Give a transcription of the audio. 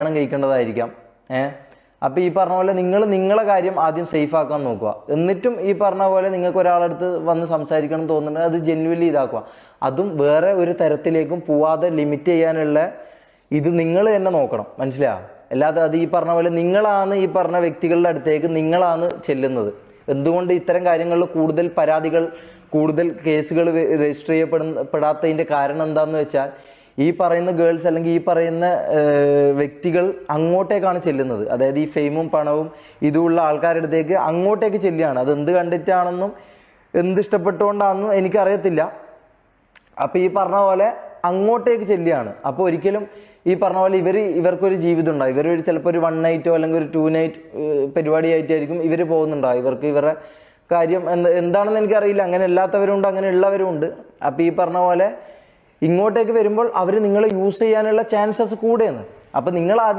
കഴിക്കേണ്ടതായിരിക്കാം. അപ്പോൾ ഈ പറഞ്ഞ പോലെ നിങ്ങളെ കാര്യം ആദ്യം സേഫ് ആക്കാൻ നോക്കുക. എന്നിട്ടും ഈ പറഞ്ഞ പോലെ നിങ്ങൾക്ക് ഒരാളടുത്ത് വന്ന് സംസാരിക്കണം തോന്നുന്നുണ്ടെങ്കിൽ അത് ജെന്യുവൻലി ഇതാക്കുക. അതും വേറെ ഒരു തരത്തിലേക്കും പോവാതെ ലിമിറ്റ് ചെയ്യാനുള്ള ഇത് നിങ്ങൾ തന്നെ നോക്കണം, മനസ്സിലായോ? അല്ലാതെ അത് ഈ പറഞ്ഞ പോലെ നിങ്ങളാണ് ഈ പറഞ്ഞ വ്യക്തികളുടെ അടുത്തേക്ക് നിങ്ങളാണ് ചെല്ലുന്നത്. എന്തുകൊണ്ട് ഇത്തരം കാര്യങ്ങളിൽ കൂടുതൽ പരാതികൾ, കൂടുതൽ കേസുകൾ രജിസ്റ്റർ ചെയ്യപ്പെടാത്തതിൻ്റെ കാരണം എന്താണെന്ന് വെച്ചാൽ ഈ പറയുന്ന ഗേൾസ് അല്ലെങ്കിൽ ഈ പറയുന്ന വ്യക്തികൾ അങ്ങോട്ടേക്കാണ് ചെല്ലുന്നത്. അതായത് ഈ ഫെയിമും പണവും ഇതുള്ള ആൾക്കാരുടെ അടുത്തേക്ക് അങ്ങോട്ടേക്ക് ചെല്ലുകയാണ്. അത് എന്ത് കണ്ടിട്ടാണെന്നും എന്ത് ഇഷ്ടപ്പെട്ടുകൊണ്ടാണെന്നും എനിക്കറിയത്തില്ല. അപ്പോൾ ഈ പറഞ്ഞ പോലെ അങ്ങോട്ടേക്ക് ചെല്ലുകയാണ്. അപ്പോൾ ഒരിക്കലും ഈ പറഞ്ഞ പോലെ ഇവർക്കൊരു ജീവിതം ഉണ്ടാവും. ഇവർ ചിലപ്പോൾ ഒരു 1 നൈറ്റോ അല്ലെങ്കിൽ ഒരു 2 നൈറ്റ് പരിപാടിയായിട്ടായിരിക്കും ഇവർ പോകുന്നുണ്ടാവും. ഇവരുടെ കാര്യം എന്താണെന്ന് എനിക്കറിയില്ല. അങ്ങനെ അല്ലാത്തവരുണ്ട്, അങ്ങനെ ഉള്ളവരുണ്ട്. അപ്പോൾ ഈ പറഞ്ഞ പോലെ ഇങ്ങോട്ടേക്ക് വരുമ്പോൾ അവർ നിങ്ങളെ യൂസ് ചെയ്യാനുള്ള ചാൻസസ് കൂടെയാണ്. അപ്പം നിങ്ങൾ ആദ്യം